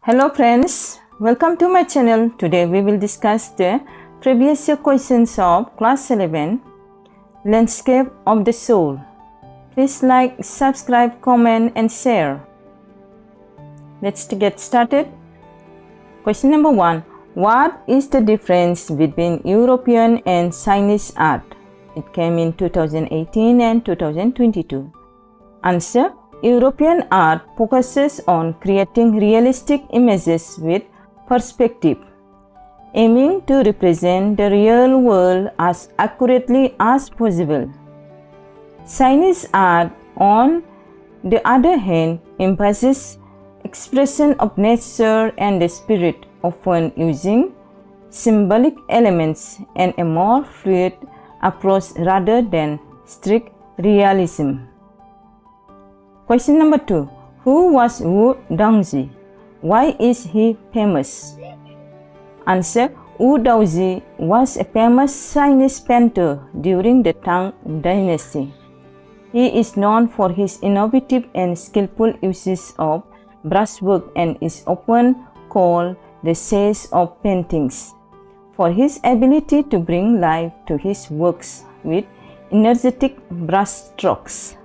Hello friends, welcome to my channel. Today we will discuss the previous year questions of class 11, Landscape of the Soul. Please like, subscribe, comment and share. Let's get started. Question number 1. What is the difference between European and Chinese art? It came in 2018 and 2022. Answer. European art focuses on creating realistic images with perspective, aiming to represent the real world as accurately as possible. Chinese art, on the other hand, emphasizes expression of nature and the spirit, often using symbolic elements and a more fluid approach rather than strict realism. Question number 2. Who was Wu Daozi? Why is he famous? Answer. Wu Daozi was a famous Chinese painter during the Tang Dynasty. He is known for his innovative and skillful uses of brushwork and is often called the sage of paintings for his ability to bring life to his works with energetic brushstrokes.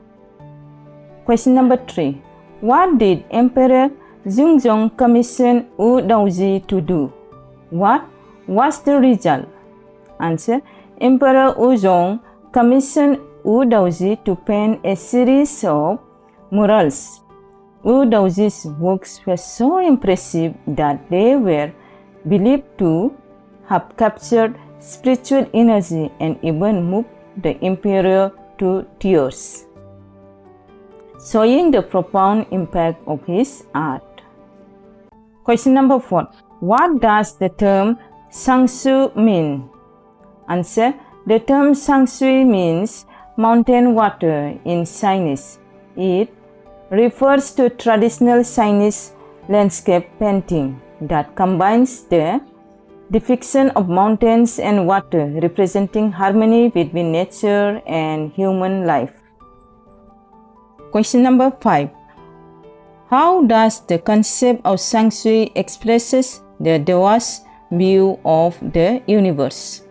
Question number 3. What did Emperor Zhongzong commission Wu Daozi to do? What was the result? Answer. Emperor Wuzong commissioned Wu Daozi to paint a series of murals. Wu Daozi's works were so impressive that they were believed to have captured spiritual energy and even moved the emperor to tears, showing the profound impact of his art. Question number 4. What does the term Shangshu mean? Answer. The term Shangshui means mountain water in Chinese. It refers to traditional Chinese landscape painting that combines the depiction of mountains and water, representing harmony between nature and human life. Question number 5. How does the concept of Shangshui expresses the Taoist view of the universe?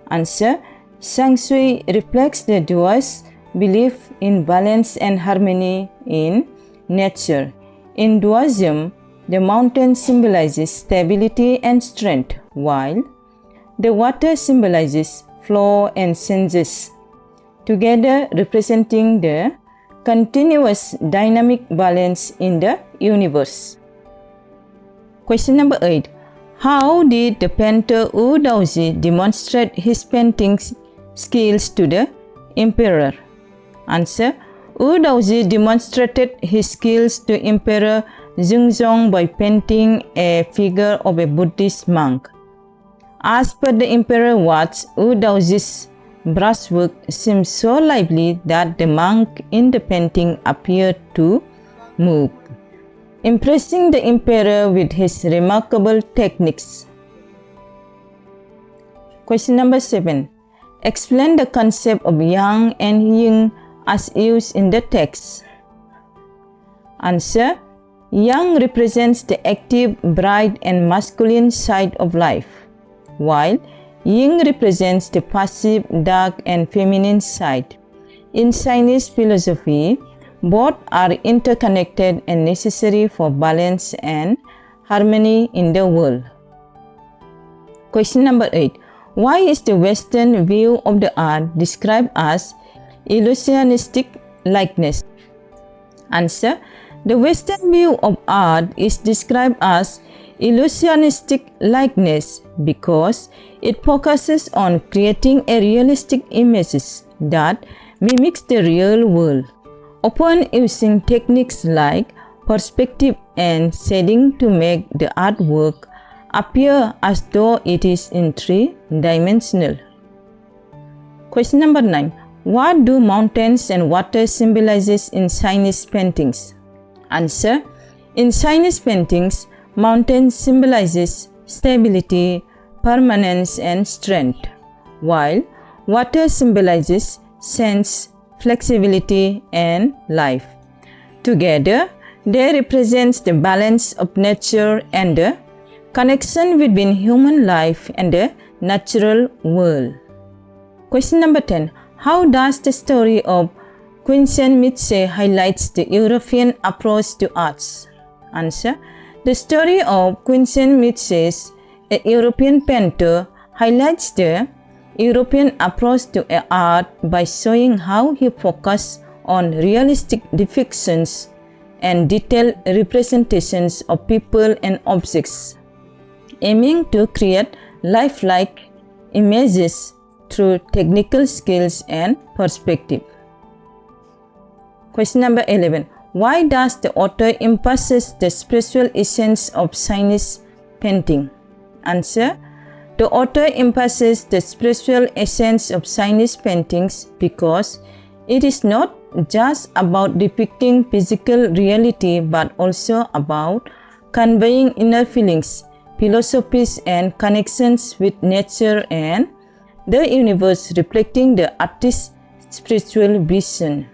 Answer. Shangshui reflects the Taoist belief in balance and harmony in nature. In Taoism, the mountain symbolizes stability and strength, while the water symbolizes flow and changes, together representing the continuous dynamic balance in the universe. Question number 8. How did the painter Wu Daozi demonstrate his painting skills to the emperor? Answer. Wu Daozi demonstrated his skills to Emperor Zhongzong by painting a figure of a Buddhist monk. As per the emperor words, Wu Daozi's brushwork seemed so lively that the monk in the painting appeared to move, impressing the emperor with his remarkable techniques. Question number 7. Explain the concept of yang and yin as used in the text. Answer. Yang represents the active, bright and masculine side of life, while yin represents the passive, dark and feminine side. In Chinese philosophy, both are interconnected and necessary for balance and harmony in the world. Question number 8. Why is the Western view of the art described as illusionistic likeness? Answer. The Western view of art is described as illusionistic likeness because it focuses on creating a realistic images that mimics the real world, often using techniques like perspective and shading to make the artwork appear as though it is in three-dimensional. Question number 9. What do mountains and water symbolizes in Chinese paintings? Answer. In Chinese paintings, mountains symbolizes stability, permanence and strength, while water symbolizes sense, flexibility and life. Together, They represent the balance of nature and the connection between human life and the natural world. Question number 10. How does the story of Quentin Mitsey highlights the European approach to arts? Answer. The story of Quentin Mitsey, a European painter, highlights the European approach to art by showing how he focused on realistic depictions and detailed representations of people and objects, aiming to create lifelike images through technical skills and perspective. Question number 11. Why does the author emphasize the spiritual essence of Chinese painting? Answer. The author emphasizes the spiritual essence of Chinese paintings because it is not just about depicting physical reality but also about conveying inner feelings, philosophies, and connections with nature and the universe, reflecting the artist's spiritual vision.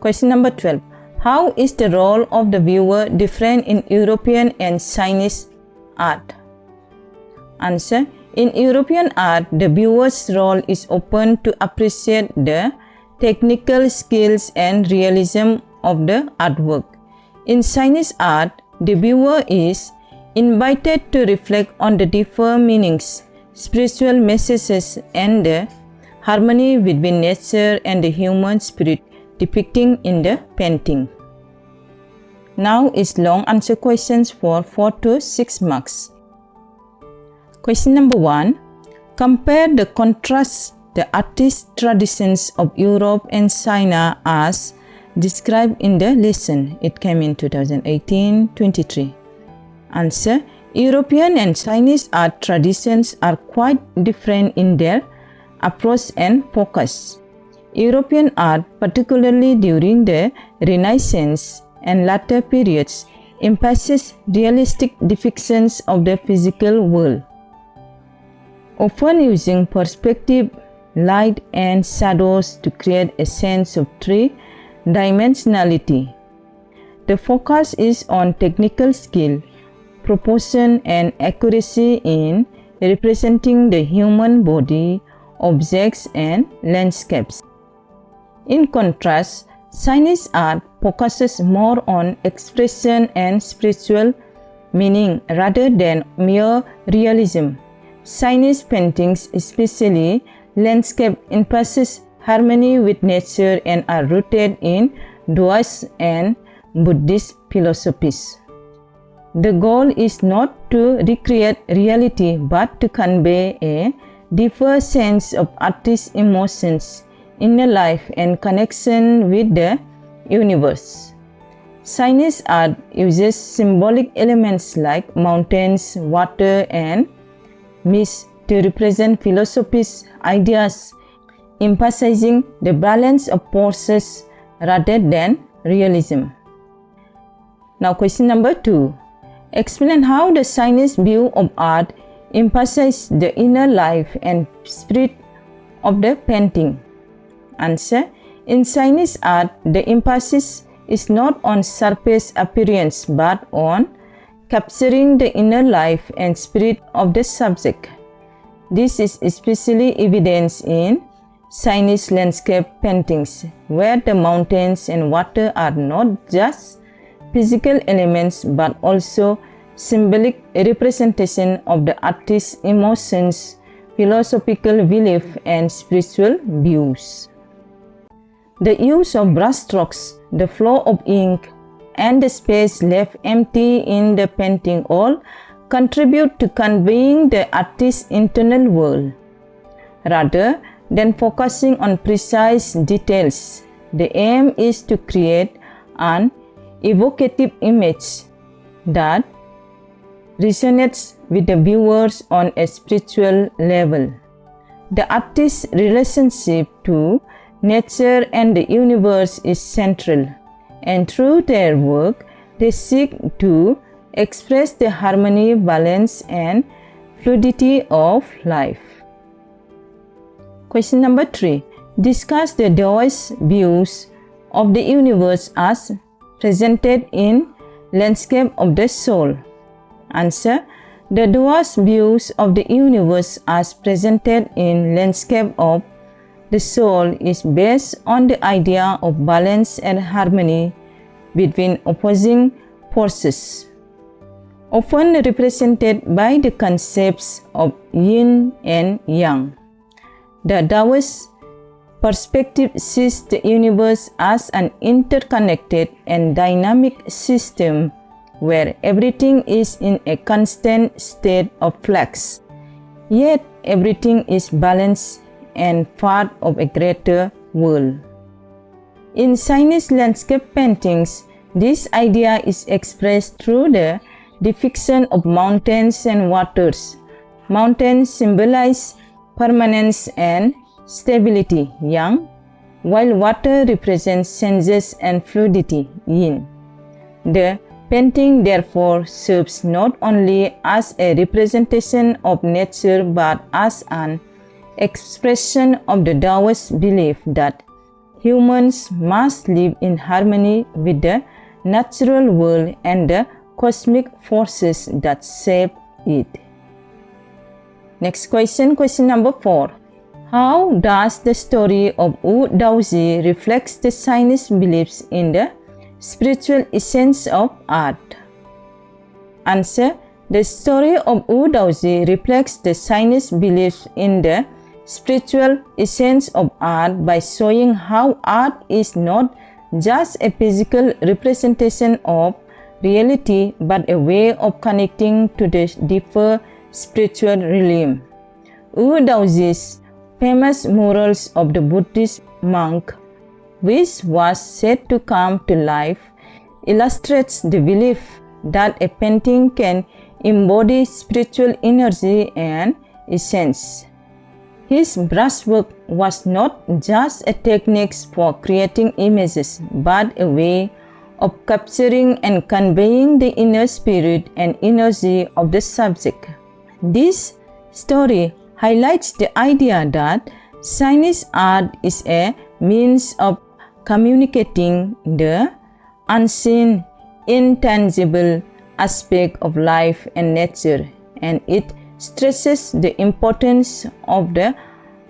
Question number 12. How is the role of the viewer different in European and Chinese art? Answer. In European art, the viewer's role is open to appreciate the technical skills and realism of the artwork. In Chinese art, the viewer is invited to reflect on the deeper meanings, spiritual messages, and the harmony between nature and the human spirit depicting in the painting. Now is long answer questions for 4 to 6 marks. Question number 1. Compare the contrast the artist traditions of Europe and China as described in the lesson. It came in 2018-23. Answer. European and Chinese art traditions are quite different in their approach and focus. European art, particularly during the Renaissance and later periods, emphasizes realistic depictions of the physical world, often using perspective, light, and shadows to create a sense of three-dimensionality. The focus is on technical skill, proportion, and accuracy in representing the human body, objects, and landscapes. In contrast, Chinese art focuses more on expression and spiritual meaning rather than mere realism. Chinese paintings, especially landscape, emphasize harmony with nature and are rooted in Taoist and Buddhist philosophies. The goal is not to recreate reality but to convey a deeper sense of artist's emotions, inner life, and connection with the universe. Chinese art uses symbolic elements like mountains, water, and mist to represent philosophies, ideas, emphasizing the balance of forces rather than realism. Now question number 2. Explain how the Chinese view of art emphasizes the inner life and spirit of the painting. Answer. In Chinese art, the emphasis is not on surface appearance but on capturing the inner life and spirit of the subject. This is especially evident in Chinese landscape paintings, where the mountains and water are not just physical elements but also symbolic representation of the artist's emotions, philosophical belief, and spiritual views. The use of brushstrokes, the flow of ink, and the space left empty in the painting all contribute to conveying the artist's internal world. Rather than focusing on precise details, the aim is to create an evocative image that resonates with the viewers on a spiritual level. The artist's relationship to nature and the universe is central, and through their work, they seek to express the harmony, balance, and fluidity of life. Question number 3. Discuss the Taoist views of the universe as presented in Landscape of the Soul? Answer. The dwarf's views of the universe as presented in Landscape of the Soul is based on the idea of balance and harmony between opposing forces, often represented by the concepts of yin and yang. The Taoist perspective sees the universe as an interconnected and dynamic system where everything is in a constant state of flux, yet everything is balanced and part of a greater world. In Chinese landscape paintings, this idea is expressed through the depiction of mountains and waters. Mountains symbolize permanence and stability, yang, while water represents changes and fluidity, yin. The painting therefore serves not only as a representation of nature but as an expression of the Taoist belief that humans must live in harmony with the natural world and the cosmic forces that shape it. Next question, question number 4. How does the story of Wu Daozi reflects the Chinese beliefs in the spiritual essence of art? Answer. The story of Wu Daozi reflects the Chinese beliefs in the spiritual essence of art by showing how art is not just a physical representation of reality but a way of connecting to the deeper spiritual realm. Wu Daozi's famous murals of the Buddhist monk, which was said to come to life, illustrates the belief that a painting can embody spiritual energy and essence. His brushwork was not just a technique for creating images, but a way of capturing and conveying the inner spirit and energy of the subject. This story highlights the idea that Chinese art is a means of communicating the unseen, intangible aspect of life and nature, and it stresses the importance of the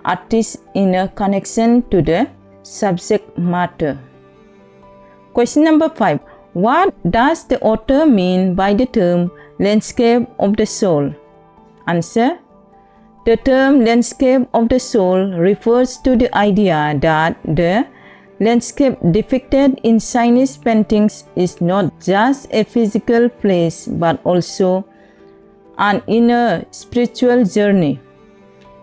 artist's inner connection to the subject matter. Question number 5. What does the author mean by the term landscape of the soul? Answer. The term landscape of the soul refers to the idea that the landscape depicted in Chinese paintings is not just a physical place but also an inner spiritual journey.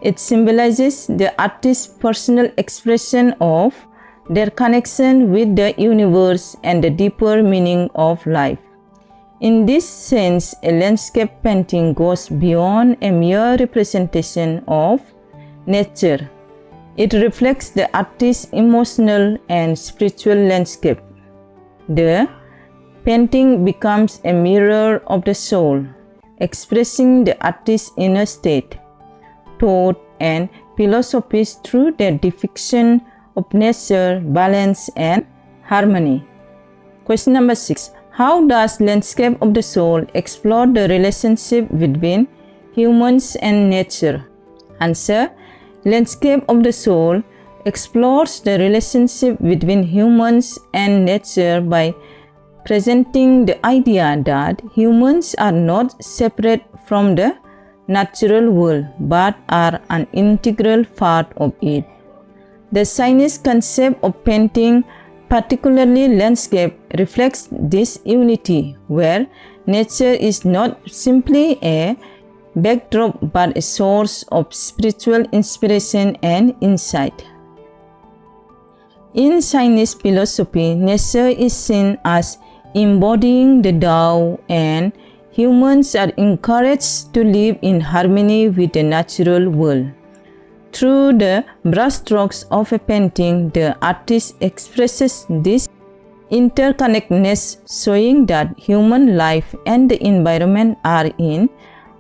It symbolizes the artist's personal expression of their connection with the universe and the deeper meaning of life. In this sense, a landscape painting goes beyond a mere representation of nature. It reflects the artist's emotional and spiritual landscape. The painting becomes a mirror of the soul, expressing the artist's inner state, thought, and philosophies through their depiction of nature, balance, and harmony. Question number 6. How does Landscape of the Soul explore the relationship between humans and nature? Answer. Landscape of the Soul explores the relationship between humans and nature by presenting the idea that humans are not separate from the natural world but are an integral part of it. The Chinese concept of painting, particularly landscape, reflects this unity, where nature is not simply a backdrop but a source of spiritual inspiration and insight. In Chinese philosophy, nature is seen as embodying the Tao, and humans are encouraged to live in harmony with the natural world. Through the brushstrokes of a painting, the artist expresses this interconnectedness, showing that human life and the environment are in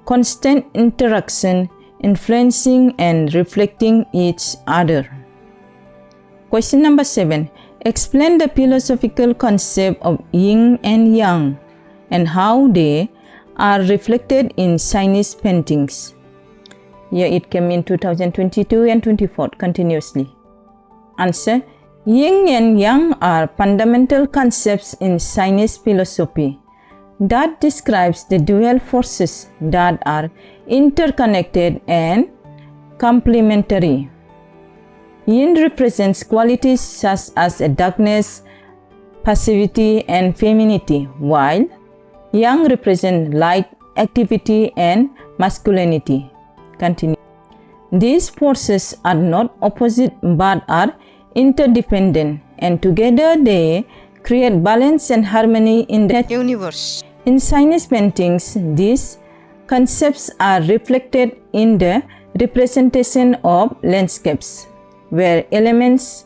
constant interaction, influencing and reflecting each other. Question number 7. Explain the philosophical concept of yin and yang and how they are reflected in Chinese paintings. Here it came in 2022 and 24 continuously. Answer. Yin and yang are fundamental concepts in Chinese philosophy that describes the dual forces that are interconnected and complementary. Yin represents qualities such as darkness, passivity, and femininity, while yang represents light, activity, and masculinity. Continue. These forces are not opposite but are interdependent, and together they create balance and harmony in the universe. In Chinese paintings, these concepts are reflected in the representation of landscapes, where elements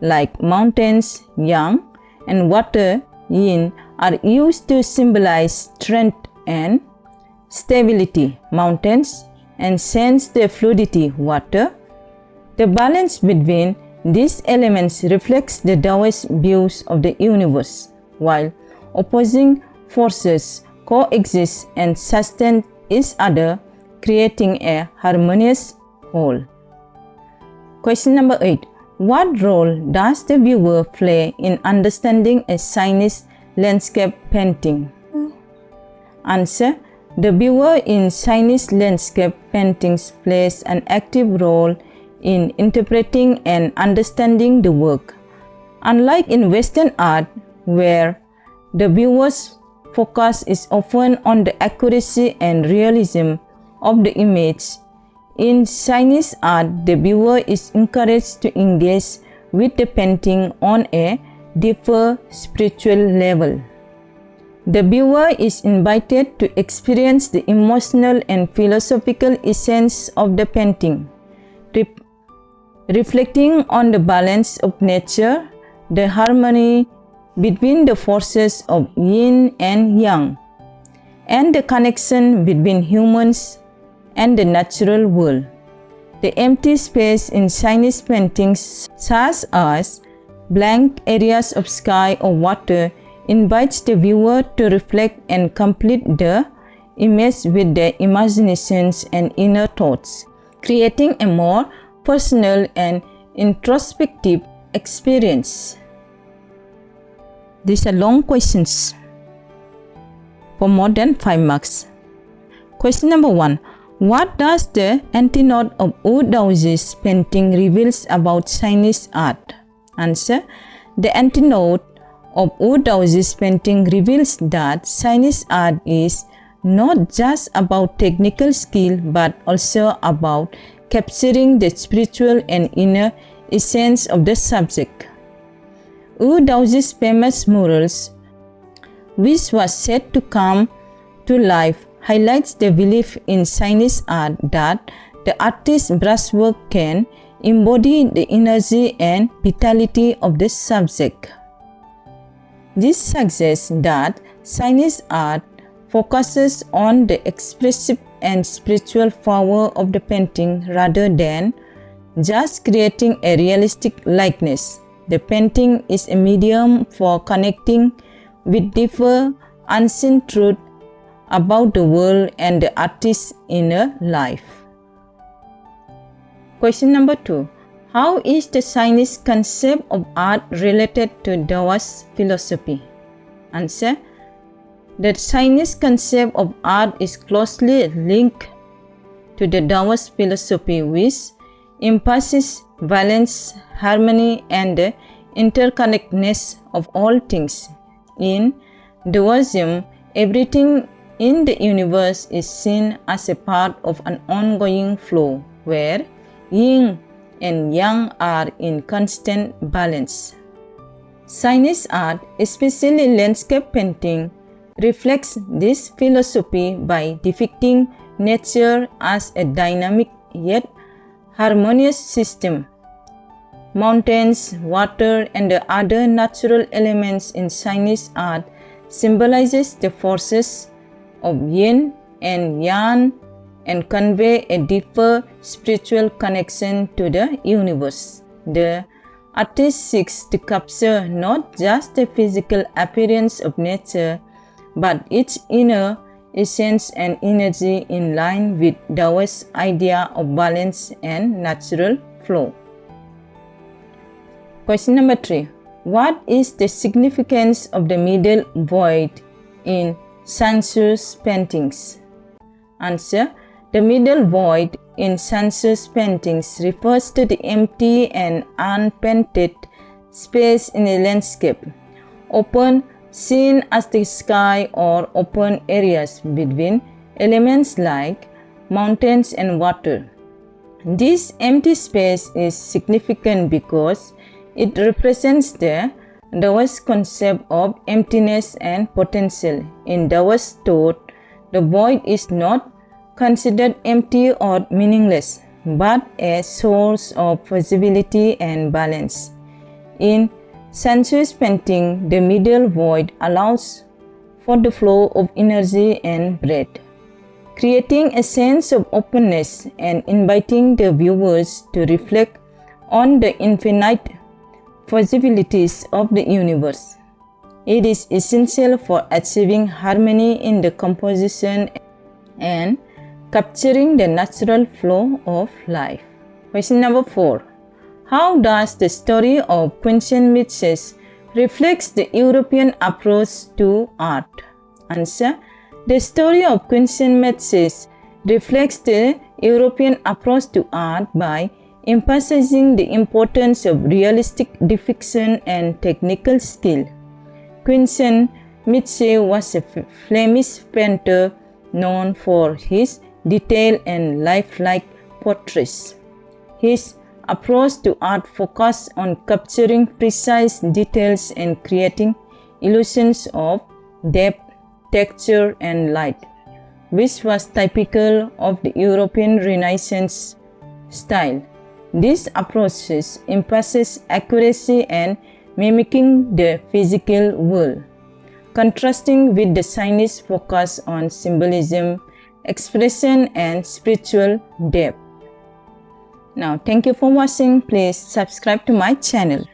like mountains, yang, and water, yin, are used to symbolize strength and stability. Mountains and sense the fluidity, water. The balance between these elements reflects the Taoist views of the universe, while opposing forces coexist and sustain each other, creating a harmonious whole. Question number 8. What role does the viewer play in understanding a Chinese landscape painting? Answer. The viewer in Chinese landscape paintings plays an active role in interpreting and understanding the work. Unlike in Western art, where the viewer's focus is often on the accuracy and realism of the image, in Chinese art, the viewer is encouraged to engage with the painting on a deeper spiritual level. The viewer is invited to experience the emotional and philosophical essence of the painting, reflecting on the balance of nature, the harmony between the forces of yin and yang, and the connection between humans and the natural world. The empty space in Chinese paintings, such as blank areas of sky or water, invites the viewer to reflect and complete the image with their imaginations and inner thoughts, creating a more personal and introspective experience. These are long questions for more than 5 marks. Question number 1. What does the antidote of Wu Daoji's painting reveals about Chinese art? Answer. The antidote of Wu Daoji's painting reveals that Chinese art is not just about technical skill but also about capturing the spiritual and inner essence of the subject. Wu Daoji's famous murals, which was said to come to life, highlights the belief in Chinese art that the artist's brushwork can embody the energy and vitality of the subject. This suggests that Chinese art focuses on the expressive and spiritual power of the painting rather than just creating a realistic likeness. The painting is a medium for connecting with deeper, unseen truth about the world and the artist's inner life. Question number 2. How is the Chinese concept of art related to Taoist philosophy? Answer. The Chinese concept of art is closely linked to the Taoist philosophy, which emphasizes balance, harmony, and the interconnectedness of all things. In Taoism, everything in the universe is seen as a part of an ongoing flow, where yin and yang are in constant balance. Chinese art, especially landscape painting, reflects this philosophy by depicting nature as a dynamic yet harmonious system. Mountains, water, and the other natural elements in Chinese art symbolizes the forces of yin and yang and convey a deeper spiritual connection to the universe. The Artist seeks to capture not just the physical appearance of nature, but its inner essence and energy in line with Taoist idea of balance and natural flow. Question number 3. What is the significance of the middle void in Sun Tzu's paintings? Answer. The middle void in Sun Tzu's paintings refers to the empty and unpainted space in a landscape, often seen as the sky or open areas between elements like mountains and water. This empty space is significant because it represents the Taoist concept of emptiness and potential. In Taoist thought, the void is not considered empty or meaningless, but a source of possibility and balance. In Sun Tzu's painting, the middle void allows for the flow of energy and breath, creating a sense of openness and inviting the viewers to reflect on the infinite possibilities of the universe. It is essential for achieving harmony in the composition and capturing the natural flow of life. Question number 4. How does the story of Quentin Mitchell reflects the European approach to art? Answer. The story of Quentin Mitchell reflects the European approach to art by emphasizing the importance of realistic depiction and technical skill. Quentin Mitchell was a Flemish painter known for his detailed and lifelike portraits. His approach to art focused on capturing precise details and creating illusions of depth, texture, and light, which was typical of the European Renaissance style. This approach emphasizes accuracy and mimicking the physical world, contrasting with the Chinese focus on symbolism, expression, and spiritual depth. Now, thank you for watching. Please subscribe to my channel.